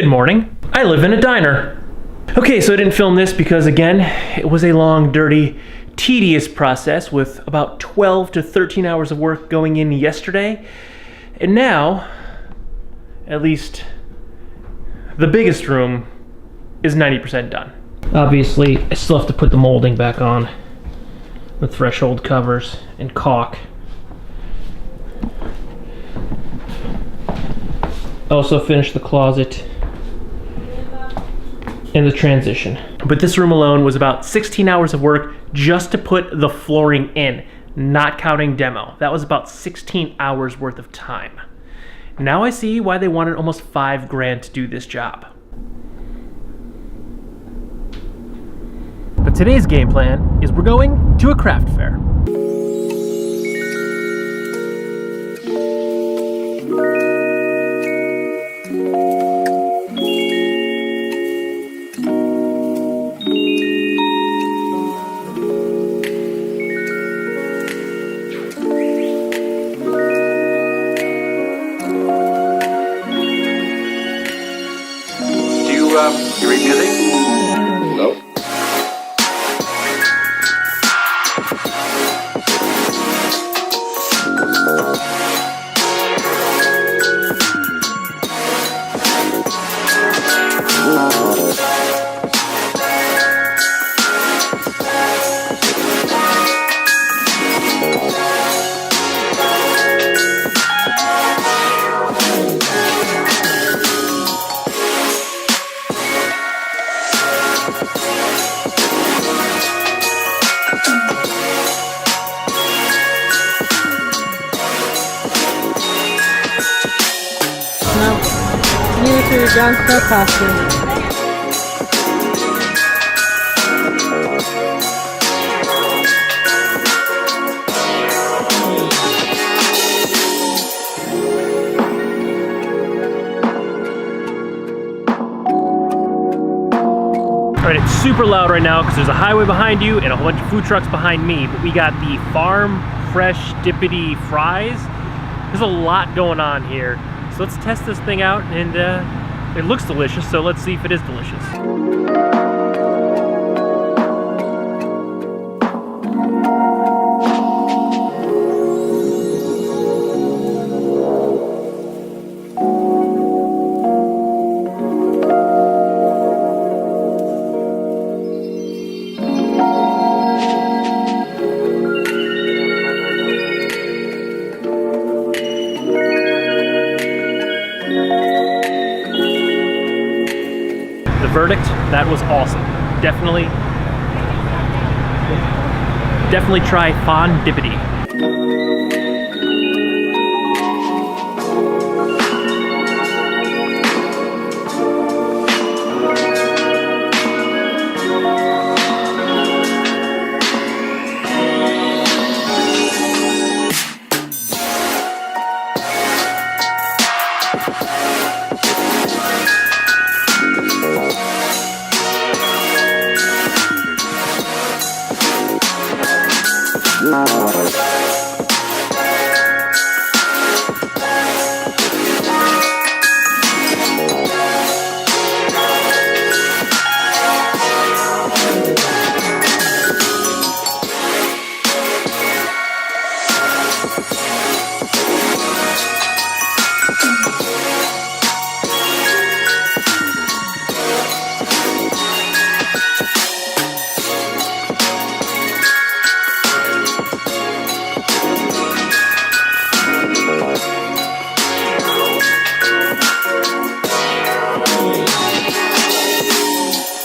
Good morning. I live in a diner. Okay, so I didn't film this because, again, it was a long, dirty, tedious process with about 12 to 13 hours of work going in yesterday. And now, at least the biggest room is 90% done. Obviously, I still have to put the molding back on, the threshold covers, and caulk. Also finished the closet and the transition. But this room alone was about 16 hours of work just to put the flooring in, not counting demo. That was about 16 hours worth of time. Now I see why they wanted almost $5 grand to do this job. But today's game plan is we're going to a craft fair. You read music? Nope. For your Jon Snow costume. Alright, it's super loud right now because there's a highway behind you and a whole bunch of food trucks behind me, but we got the farm fresh dippity fries. There's a lot going on here. So let's test this thing out, and it looks delicious, so let's see if it is delicious. Verdict, that was awesome. Definitely try Fondipity.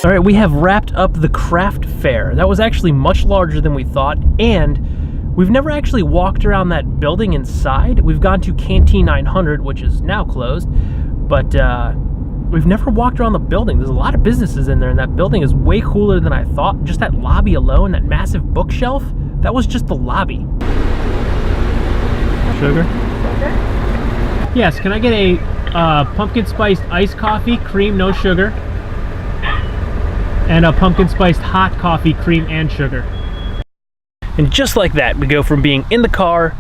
All right, we have wrapped up the craft fair. That was actually much larger than we thought, and we've never actually walked around that building inside. We've gone to Canteen 900, which is now closed, but we've never walked around the building. There's a lot of businesses in there, and that building is way cooler than I thought. Just that lobby alone, that massive bookshelf, that was just the lobby. Sugar? Yes, can I get a pumpkin spiced iced coffee, cream, no sugar? And a pumpkin spiced hot coffee, cream and sugar. And just like that, we go from being in the car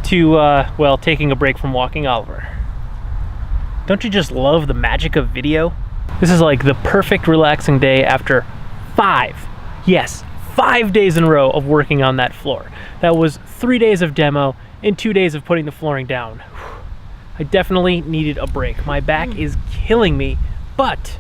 to, well, taking a break from walking Oliver. Don't you just love the magic of video? This is like the perfect relaxing day after 5 days in a row of working on that floor. That was 3 days of demo and 2 days of putting the flooring down. I definitely needed a break. My back is killing me, but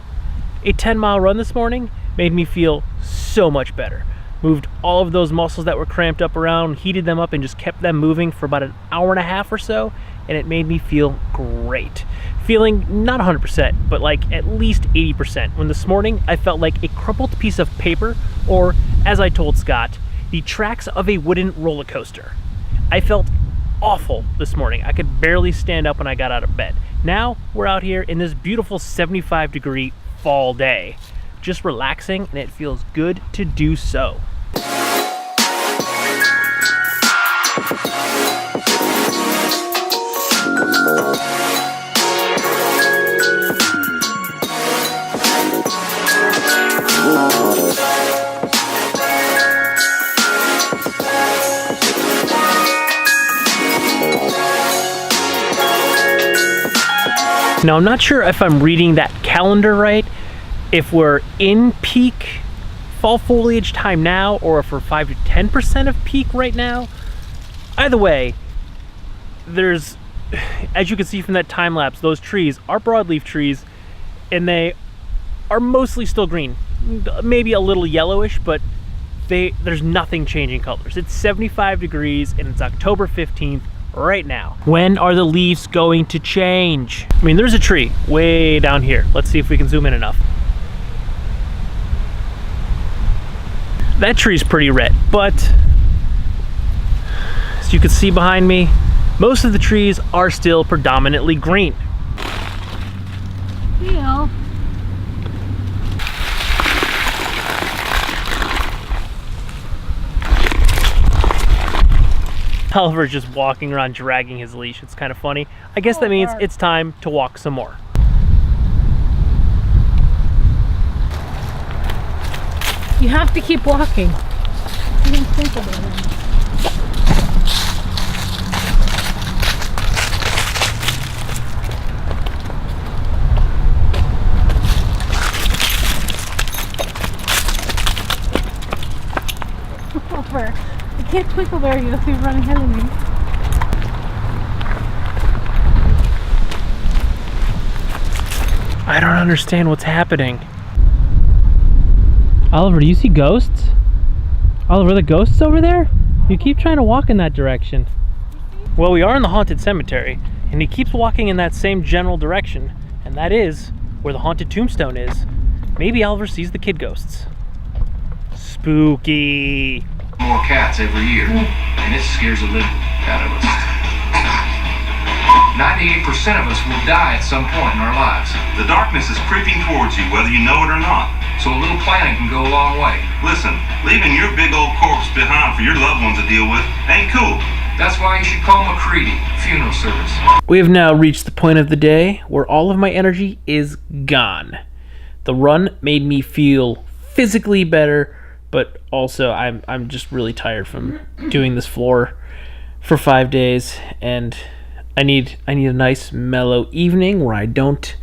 a 10-mile run this morning made me feel so much better. Moved all of those muscles that were cramped up around, heated them up, and just kept them moving for about an hour and a half or so, and it made me feel great. Feeling not 100%, but like at least 80%. When this morning I felt like a crumpled piece of paper, or as I told Scott, the tracks of a wooden roller coaster. I felt awful this morning. I could barely stand up when I got out of bed. Now we're out here in this beautiful 75-degree fall day, just relaxing, and it feels good to do so. Now, I'm not sure if I'm reading that calendar right, if we're in peak fall foliage time now, or if we're 5 to 10% of peak right now. Either way, there's, as you can see from that time lapse, those trees are broadleaf trees, and they are mostly still green. Maybe a little yellowish, but there's nothing changing colors. It's 75 degrees, and it's October 15th. Right now. When are the leaves going to change? I mean, there's a tree way down here. Let's see if we can zoom in enough. That tree's pretty red, but as you can see behind me, most of the trees are still predominantly green. Leo. Oliver's just walking around dragging his leash. It's kind of funny. I guess that means it's time to walk some more. You have to keep walking. You didn't think about it. Over. I can't twinkle there, you'll be running ahead of me. I don't understand what's happening. Oliver, do you see ghosts? Oliver, are the ghosts over there? You keep trying to walk in that direction. Well, we are in the haunted cemetery, and he keeps walking in that same general direction, and that is where the haunted tombstone is. Maybe Oliver sees the kid ghosts. Spooky. More cats every year, and it scares the living out of us. 98% of us will die at some point in our lives. The darkness is creeping towards you, whether you know it or not. So a little planning can go a long way. Listen, leaving your big old corpse behind for your loved ones to deal with ain't cool. That's why you should call McCready Funeral Service. We have now reached the point of the day where all of my energy is gone. The run made me feel physically better, but also I'm just really tired from doing this floor for 5 days, and I need a nice mellow evening where I don't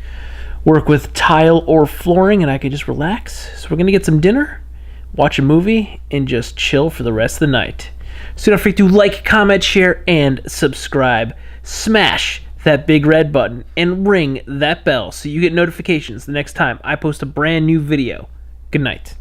work with tile or flooring and I can just relax. So we're gonna get some dinner, watch a movie, and just chill for the rest of the night. So don't forget to like, comment, share, and subscribe. Smash that big red button and ring that bell so you get notifications the next time I post a brand new video. Good night.